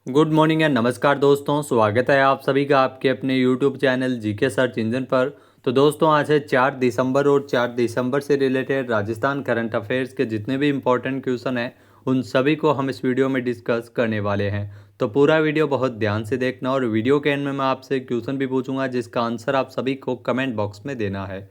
Good morning and नमस्कार दोस्तों, स्वागत है आप सभी का आपके अपने YouTube channel GK search engine पर। तो दोस्तों आज है 4 दिसंबर और 4 दिसंबर से रिलेटेड राजस्थान करंट अफेयर्स के जितने भी इम्पोर्टेंट क्वेश्चन हैं उन सभी को हम इस वीडियो में डिस्कस करने वाले हैं। तो पूरा वीडियो बहुत ध्यान से देखना और वीडियो के एंड में मैं आपसे क्वेश्चन भी पूछूंगा जिसका आंसर आप सभी को कमेंट बॉक्स में देना है।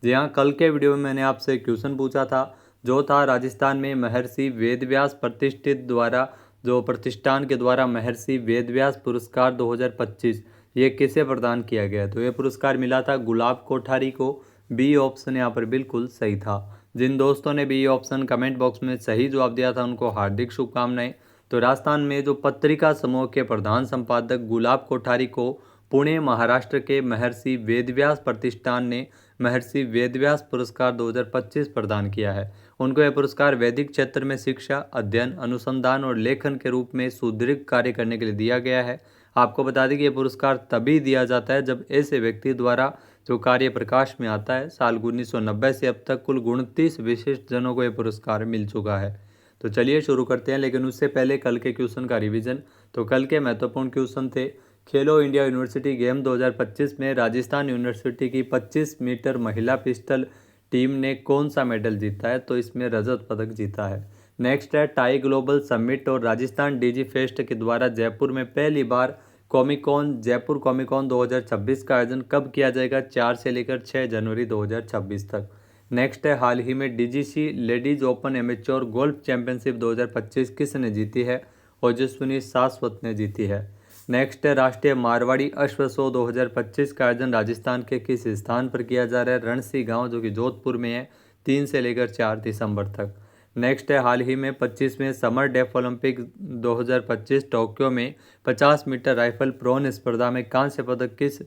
जी हाँ, कल के वीडियो में मैंने आपसे क्वेश्चन पूछा था जो था राजस्थान में महर्षि वेदव्यास प्रतिष्ठित द्वारा जो प्रतिष्ठान के द्वारा महर्षि वेदव्यास पुरस्कार 2025 ये किसे प्रदान किया गया। तो ये पुरस्कार मिला था गुलाब कोठारी को। बी ऑप्शन यहाँ पर बिल्कुल सही था। जिन दोस्तों ने बी ऑप्शन कमेंट बॉक्स में सही जवाब दिया था उनको हार्दिक शुभकामनाएं। तो राजस्थान में जो पत्रिका समूह के प्रधान संपादक गुलाब कोठारी को पुणे महाराष्ट्र के महर्षि वेदव्यास प्रतिष्ठान ने महर्षि वेदव्यास पुरस्कार 2025 प्रदान किया है। उनको यह पुरस्कार वैदिक क्षेत्र में शिक्षा, अध्ययन, अनुसंधान और लेखन के रूप में सुदृढ़ कार्य करने के लिए दिया गया है। आपको बता दें कि यह पुरस्कार तभी दिया जाता है जब ऐसे व्यक्ति द्वारा जो कार्य प्रकाश में आता है। साल 1990 से अब तक कुल 29 विशिष्ट जनों को यह पुरस्कार मिल चुका है। तो चलिए शुरू करते हैं, लेकिन उससे पहले कल के क्वेश्चन का रिवीजन। तो कल के महत्वपूर्ण क्वेश्चन थे खेलो इंडिया यूनिवर्सिटी गेम 2025 में राजस्थान यूनिवर्सिटी की 25 मीटर महिला पिस्टल टीम ने कौन सा मेडल जीता है। तो इसमें रजत पदक जीता है। नेक्स्ट है टाई ग्लोबल समिट और राजस्थान डीजी फेस्ट के द्वारा जयपुर में पहली बार कॉमिकॉन जयपुर कॉमिकॉन 2026 का आयोजन कब किया जाएगा। 4 से लेकर 6 जनवरी 2026 तक। नेक्स्ट है हाल ही में DGC ladies open amateur golf championship 2025 किसने जीती है। ओजस्विनी शाश्वत ने जीती है। नेक्स्ट है राष्ट्रीय मारवाड़ी अश्व शो 2025 का आयोजन राजस्थान के किस स्थान पर किया जा रहा है। रणसी गांव जो कि जोधपुर में है, 3 से लेकर 4 दिसंबर तक। नेक्स्ट है हाल ही में 25वें समर डेफ ओलंपिक 2025 टोक्यो में 50 मीटर राइफल प्रोन स्पर्धा में कांस्य पदक किस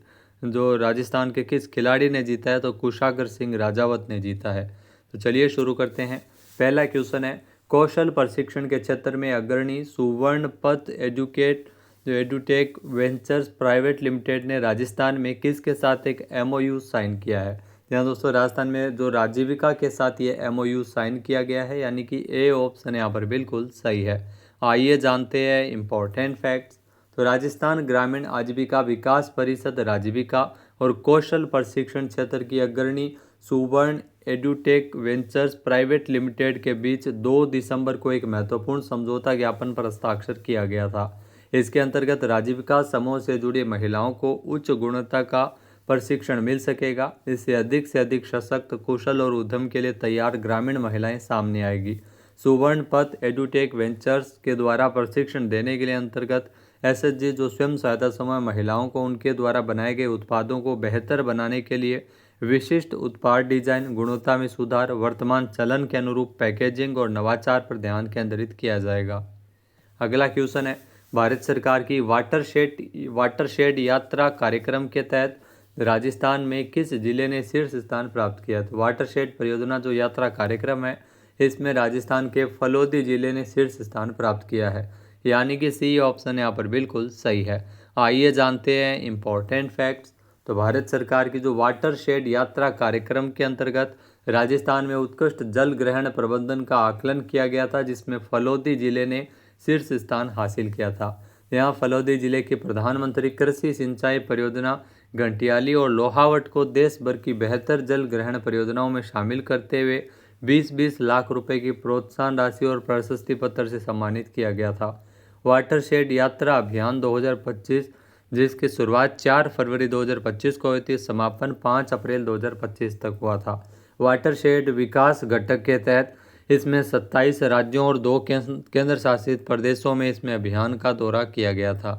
जो राजस्थान के किस खिलाड़ी ने जीता है। तो कुशागर सिंह राजावत ने जीता है। तो चलिए शुरू करते हैं। पहला क्वेश्चन है कौशल प्रशिक्षण के क्षेत्र में अग्रणी सुवर्ण पथ जो एडुटेक वेंचर्स प्राइवेट लिमिटेड ने राजस्थान में किसके साथ एक एमओयू साइन किया है। यहाँ दोस्तों राजस्थान में जो राजीविका के साथ ये एमओयू साइन किया गया है, यानी कि ए ऑप्शन यहाँ पर बिल्कुल सही है। आइए जानते हैं इम्पोर्टेंट फैक्ट्स। तो राजस्थान ग्रामीण आजीविका विकास परिषद राजीविका और कौशल प्रशिक्षण क्षेत्र की अग्रणी सुवर्ण एडुटेक वेंचर्स प्राइवेट लिमिटेड के बीच 2 दिसंबर को एक महत्वपूर्ण समझौता ज्ञापन पर हस्ताक्षर किया गया था। इसके अंतर्गत राजीविका समूह से जुड़ी महिलाओं को उच्च गुणवत्ता का प्रशिक्षण मिल सकेगा। इससे अधिक सशक्त, कुशल और उद्यम के लिए तैयार ग्रामीण महिलाएं सामने आएगी। सुवर्ण पथ एडुटेक वेंचर्स के द्वारा प्रशिक्षण देने के लिए अंतर्गत एसएचजी जो स्वयं सहायता समूह महिलाओं को उनके द्वारा बनाए गए उत्पादों को बेहतर बनाने के लिए विशिष्ट उत्पाद डिजाइन, गुणवत्ता में सुधार, वर्तमान चलन के अनुरूप पैकेजिंग और नवाचार पर ध्यान केंद्रित किया जाएगा। अगला क्वेश्चन है भारत सरकार की वाटरशेड यात्रा कार्यक्रम के तहत राजस्थान में किस जिले ने शीर्ष स्थान प्राप्त किया। तो वाटरशेड परियोजना जो यात्रा कार्यक्रम है इसमें राजस्थान के फलोदी जिले ने शीर्ष स्थान प्राप्त किया है, यानी कि सी ऑप्शन यहाँ पर बिल्कुल सही है। आइए जानते हैं इम्पोर्टेंट फैक्ट्स। तो भारत सरकार की जो वाटरशेड यात्रा कार्यक्रम के अंतर्गत राजस्थान में उत्कृष्ट जल ग्रहण प्रबंधन का आकलन किया गया था, जिसमें फलोदी जिले ने शीर्ष स्थान हासिल किया था। यहाँ फलोदी जिले के प्रधानमंत्री कृषि सिंचाई परियोजना घंटियाली और लोहावट को देश भर की बेहतर जल ग्रहण परियोजनाओं में शामिल करते हुए 20-20 लाख रुपए की प्रोत्साहन राशि और प्रशस्ति पत्र से सम्मानित किया गया था। वाटरशेड यात्रा अभियान 2025 जिसकी शुरुआत 4 फरवरी 2025 को हुई थी, समापन 5 अप्रैल 2025 तक हुआ था। वाटरशेड विकास घटक के तहत इसमें 27 राज्यों और 2 केंद्र शासित प्रदेशों में इसमें अभियान का दौरा किया गया था।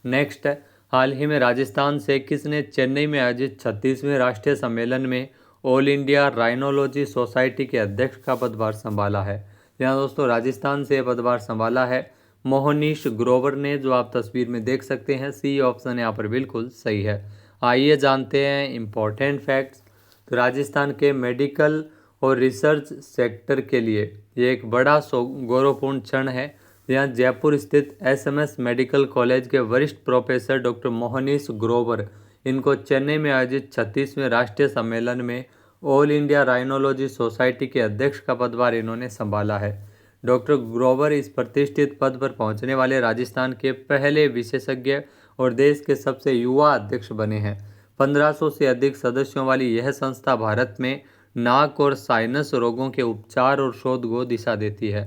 नेक्स्ट है हाल ही में राजस्थान से किसने चेन्नई में आयोजित 36वें राष्ट्रीय सम्मेलन में ऑल इंडिया राइनोलॉजी सोसाइटी के अध्यक्ष का पदभार संभाला है। यहाँ दोस्तों राजस्थान से पदभार संभाला है मोहनीश ग्रोवर ने, जो आप तस्वीर में देख सकते हैं। सी ऑप्शन यहाँ पर बिल्कुल सही है। आइए जानते हैं इम्पोर्टेंट फैक्ट्स। तो राजस्थान के मेडिकल और रिसर्च सेक्टर के लिए ये एक बड़ा गौरवपूर्ण क्षण है। यहाँ जयपुर स्थित एसएमएस मेडिकल कॉलेज के वरिष्ठ प्रोफेसर डॉक्टर मोहनीश ग्रोवर इनको चेन्नई में आयोजित 36वें राष्ट्रीय सम्मेलन में ऑल इंडिया राइनोलॉजी सोसाइटी के अध्यक्ष का पदभार इन्होंने संभाला है। डॉक्टर ग्रोवर इस प्रतिष्ठित पद पर पहुंचने वाले राजस्थान के पहले विशेषज्ञ और देश के सबसे युवा अध्यक्ष बने हैं। 1500 से अधिक सदस्यों वाली यह संस्था भारत में नाक और साइनस रोगों के उपचार और शोध को दिशा देती है।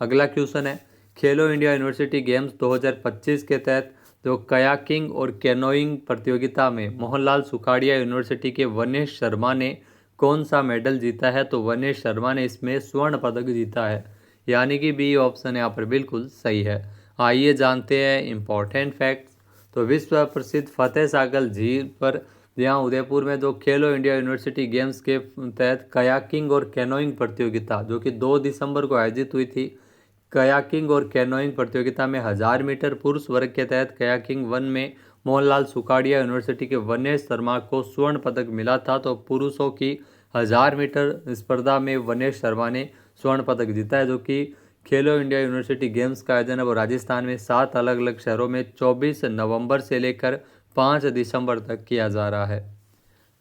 अगला क्वेश्चन है, खेलो इंडिया यूनिवर्सिटी गेम्स 2025 के तहत जो कयाकिंग और कैनोइंग प्रतियोगिता में मोहनलाल सुखाड़िया यूनिवर्सिटी के वनेश शर्मा ने कौन सा मेडल जीता है? तो वनेश शर्मा ने इसमें स्वर्ण पदक जीता है, यानी कि बी ऑप्शन यहाँ पर बिल्कुल सही है। आइए जानते हैं इम्पोर्टेंट फैक्ट्स। तो विश्व प्रसिद्ध फतेह सागर झील पर यहाँ उदयपुर में जो खेलो इंडिया यूनिवर्सिटी गेम्स के तहत कयाकिंग और कैनोइंग प्रतियोगिता जो कि 2 दिसंबर को आयोजित हुई थी। कयाकिंग और कैनोइंग प्रतियोगिता में 1000 मीटर पुरुष वर्ग के तहत कयाकिंग 1 में मोहनलाल सुखाड़िया यूनिवर्सिटी के वनेश शर्मा को स्वर्ण पदक मिला था। तो पुरुषों की 1000 मीटर स्पर्धा में वनेश शर्मा ने स्वर्ण पदक जीता है, जो कि खेलो इंडिया यूनिवर्सिटी गेम्स का आयोजन है वो राजस्थान में 7 अलग अलग शहरों में 24 नवंबर से लेकर 5 दिसंबर तक किया जा रहा है।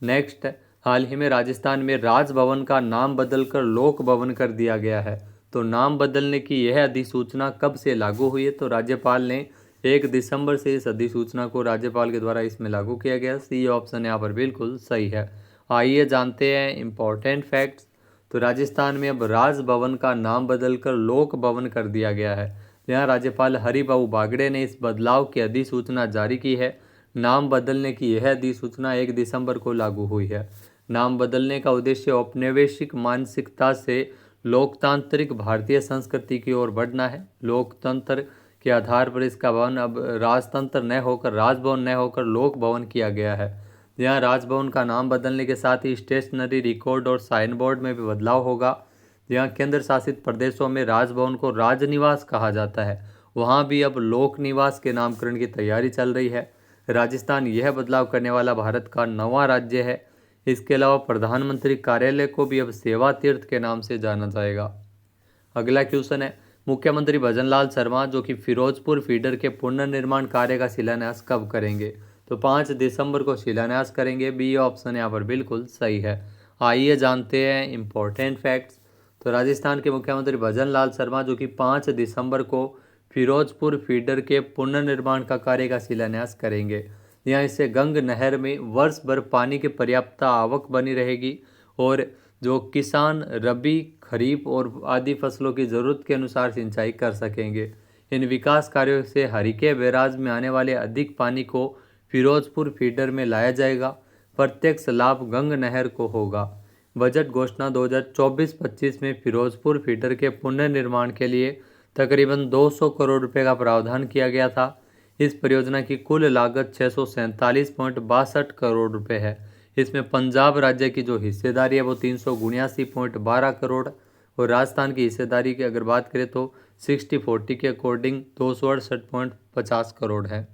नेक्स्ट, हाल ही में राजस्थान में राजभवन का नाम बदलकर लोक भवन कर दिया गया है। तो नाम बदलने की यह अधिसूचना कब से लागू हुई है? तो राज्यपाल ने 1 दिसंबर से इस अधिसूचना को राज्यपाल के द्वारा इसमें लागू किया गया। सी ऑप्शन यहाँ पर बिल्कुल सही है। आइए जानते हैं इम्पोर्टेंट फैक्ट्स। तो राजस्थान में अब राजभवन का नाम बदलकर लोक भवन कर दिया गया है। यहाँ राज्यपाल हरिभाऊ बागड़े ने इस बदलाव की अधिसूचना जारी की है। नाम बदलने की यह अधिसूचना 1 दिसंबर को लागू हुई है। नाम बदलने का उद्देश्य औपनिवेशिक मानसिकता से लोकतांत्रिक भारतीय संस्कृति की ओर बढ़ना है। लोकतंत्र के आधार पर इसका भवन अब राजतंत्र न होकर राजभवन न होकर लोक भवन किया गया है। यहाँ राजभवन का नाम बदलने के साथ ही स्टेशनरी, रिकॉर्ड और साइन बोर्ड में भी बदलाव होगा। यहाँ केंद्र शासित प्रदेशों में राजभवन को राजनिवास कहा जाता है, वहाँ भी अब लोक निवास के नामकरण की तैयारी चल रही है। राजस्थान यह बदलाव करने वाला भारत का 9वां राज्य है। इसके अलावा प्रधानमंत्री कार्यालय को भी अब सेवा तीर्थ के नाम से जाना जाएगा। अगला क्वेश्चन है, मुख्यमंत्री भजनलाल शर्मा जो कि फिरोजपुर फीडर के पुनर्निर्माण कार्य का शिलान्यास कब करेंगे? तो 5 दिसंबर को शिलान्यास करेंगे। बी ऑप्शन यहाँ पर बिल्कुल सही है। आइए जानते हैं इम्पोर्टेंट फैक्ट्स। तो राजस्थान के मुख्यमंत्री भजनलाल शर्मा जो कि 5 दिसंबर को फिरोजपुर फीडर के पुनर्निर्माण का कार्य का शिलान्यास करेंगे। यहाँ इससे गंग नहर में वर्ष भर पानी की पर्याप्त आवक बनी रहेगी और जो किसान रबी, खरीफ और आदि फसलों की ज़रूरत के अनुसार सिंचाई कर सकेंगे। इन विकास कार्यों से हरिके बैराज में आने वाले अधिक पानी को फिरोजपुर फीडर में लाया जाएगा। प्रत्यक्ष लाभ गंग नहर को होगा। बजट घोषणा 2024-25 में फिरोजपुर फीडर के पुनर्निर्माण के लिए तकरीबन 200 करोड़ रुपए का प्रावधान किया गया था। इस परियोजना की कुल लागत 647.62 करोड़ रुपए है। इसमें पंजाब राज्य की जो हिस्सेदारी है वो 379.12 करोड़ और राजस्थान की हिस्सेदारी की अगर बात करें तो 60-40 के अकॉर्डिंग 268.50 करोड़ है।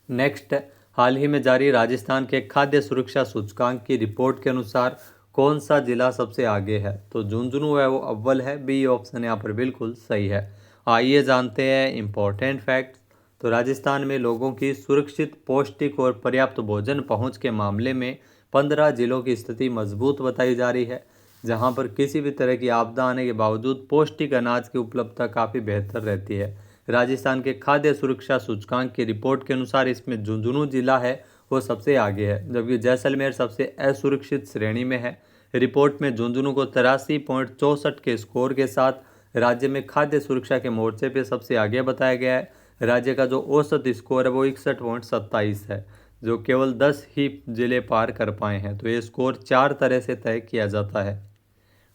नेक्स्ट, हाल ही में जारी राजस्थान के खाद्य सुरक्षा सूचकांक की रिपोर्ट के अनुसार कौन सा जिला सबसे आगे है? तो झुंझुनू है वो अव्वल है। बी ऑप्शन यहाँ पर बिल्कुल सही है। आइए जानते हैं इम्पोर्टेंट फैक्ट्स। तो राजस्थान में लोगों की सुरक्षित, पौष्टिक और पर्याप्त भोजन पहुंच के मामले में 15 जिलों की स्थिति मजबूत बताई जा रही है, जहां पर किसी भी तरह की आपदा आने के बावजूद पौष्टिक अनाज की उपलब्धता काफ़ी बेहतर रहती है। राजस्थान के खाद्य सुरक्षा सूचकांक की रिपोर्ट के अनुसार इसमें झुंझुनू जिला है वो सबसे आगे है, जबकि जैसलमेर सबसे असुरक्षित श्रेणी में है। रिपोर्ट में झुंझुनू को 83.64 के स्कोर के साथ राज्य में खाद्य सुरक्षा के मोर्चे पर सबसे आगे बताया गया है। राज्य का जो औसत स्कोर है वो 61.27 है, जो केवल 10 ही जिले पार कर पाए हैं। तो ये स्कोर 4 तरह से तय किया जाता है।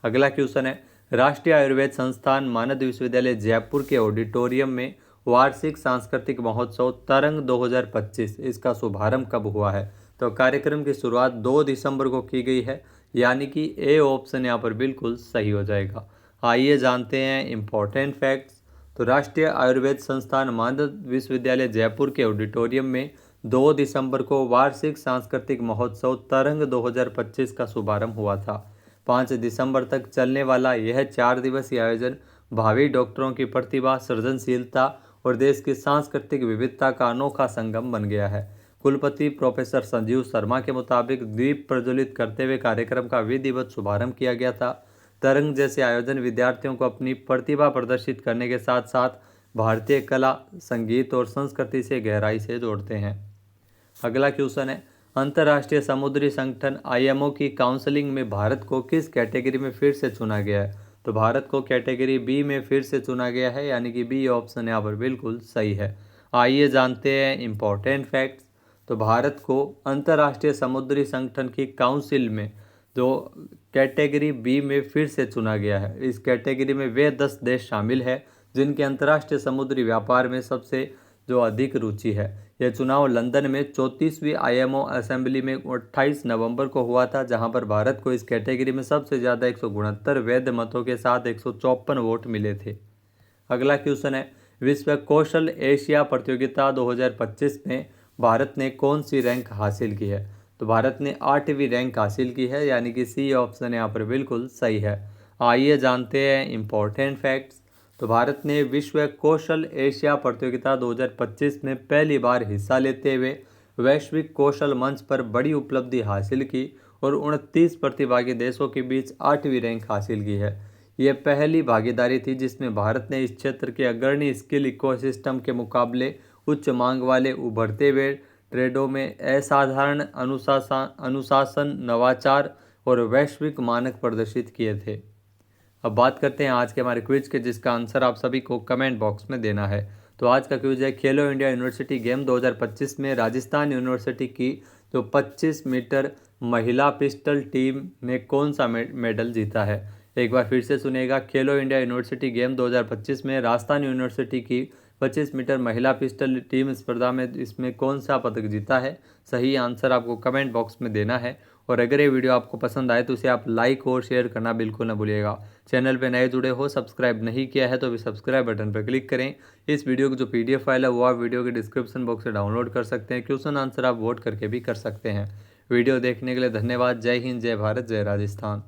अगला क्वेश्चन है, राष्ट्रीय आयुर्वेद संस्थान मानद विश्वविद्यालय जयपुर के ऑडिटोरियम में वार्षिक सांस्कृतिक महोत्सव तरंग 2025 इसका शुभारंभ कब हुआ है? तो कार्यक्रम की शुरुआत 2 दिसंबर को की गई है, यानी कि ए ऑप्शन यहाँ पर बिल्कुल सही हो जाएगा। आइए जानते हैं इम्पोर्टेंट फैक्ट्स। तो राष्ट्रीय आयुर्वेद संस्थान मानद विश्वविद्यालय जयपुर के ऑडिटोरियम में 2 दिसंबर को वार्षिक सांस्कृतिक महोत्सव तरंग 2025 का शुभारंभ हुआ था। 5 दिसंबर तक चलने वाला यह 4 दिवसीय आयोजन भावी डॉक्टरों की प्रतिभा, सृजनशीलता और देश की सांस्कृतिक विविधता का अनोखा संगम बन गया है। कुलपति प्रोफेसर संजीव शर्मा के मुताबिक दीप प्रज्वलित करते हुए कार्यक्रम का विधिवत शुभारंभ किया गया था। तरंग जैसे आयोजन विद्यार्थियों को अपनी प्रतिभा प्रदर्शित करने के साथ साथ भारतीय कला, संगीत और संस्कृति से गहराई से जोड़ते हैं। अगला क्वेश्चन है, अंतर्राष्ट्रीय समुद्री संगठन IMO की काउंसलिंग में भारत को किस कैटेगरी में फिर से चुना गया है? तो भारत को कैटेगरी बी में फिर से चुना गया है, यानी कि बी ऑप्शन यहाँ पर बिल्कुल सही है। आइए जानते हैं इम्पोर्टेंट फैक्ट्स। तो भारत को अंतर्राष्ट्रीय समुद्री संगठन की काउंसिल में जो कैटेगरी बी में फिर से चुना गया है। इस कैटेगरी में वे 10 देश शामिल हैं जिनके अंतर्राष्ट्रीय समुद्री व्यापार में सबसे जो अधिक रुचि है। यह चुनाव लंदन में 34वीं IMO असेंबली में 28 नवंबर को हुआ था, जहां पर भारत को इस कैटेगरी में सबसे ज़्यादा 169 वैध मतों के साथ 154 वोट मिले थे। अगला क्वेश्चन है, विश्व कौशल एशिया प्रतियोगिता 2025 में भारत ने कौन सी रैंक हासिल की है? तो भारत ने 8वीं रैंक हासिल की है, यानी कि सी ऑप्शन यहाँ पर बिल्कुल सही है। आइए जानते हैं इम्पोर्टेंट फैक्ट्स। तो भारत ने विश्व कौशल एशिया प्रतियोगिता 2025 में पहली बार हिस्सा लेते हुए वैश्विक कौशल मंच पर बड़ी उपलब्धि हासिल की और 29 प्रतिभागी देशों के बीच 8वीं रैंक हासिल की है। यह पहली भागीदारी थी जिसमें भारत ने इस क्षेत्र के अग्रणी स्किल इकोसिस्टम के मुकाबले उच्च मांग वाले उभरते हुए ट्रेडों में असाधारण अनुशासन, नवाचार और वैश्विक मानक प्रदर्शित किए थे। अब बात करते हैं आज के हमारे क्विज के, जिसका आंसर आप सभी को कमेंट बॉक्स में देना है। तो आज का क्विज है, खेलो इंडिया यूनिवर्सिटी गेम 2025 में राजस्थान यूनिवर्सिटी की जो 25 मीटर महिला पिस्टल टीम ने कौन सा मेडल जीता है? एक बार फिर से सुनिएगा, खेलो इंडिया यूनिवर्सिटी गेम 2025 में राजस्थान यूनिवर्सिटी की 25 मीटर महिला पिस्टल टीम स्पर्धा में इसमें कौन सा पदक जीता है? सही आंसर आपको कमेंट बॉक्स में देना है। और अगर ये वीडियो आपको पसंद आए तो इसे आप लाइक और शेयर करना बिल्कुल ना भूलिएगा। चैनल पे नए जुड़े हो, सब्सक्राइब नहीं किया है तो भी सब्सक्राइब बटन पर क्लिक करें। इस वीडियो की जो PDF फाइल है वो आप वीडियो के डिस्क्रिप्शन बॉक्स से डाउनलोड कर सकते हैं। क्वेश्चन आंसर आप वोट करके भी कर सकते हैं। वीडियो देखने के लिए धन्यवाद। जय हिंद, जय भारत, जय राजस्थान।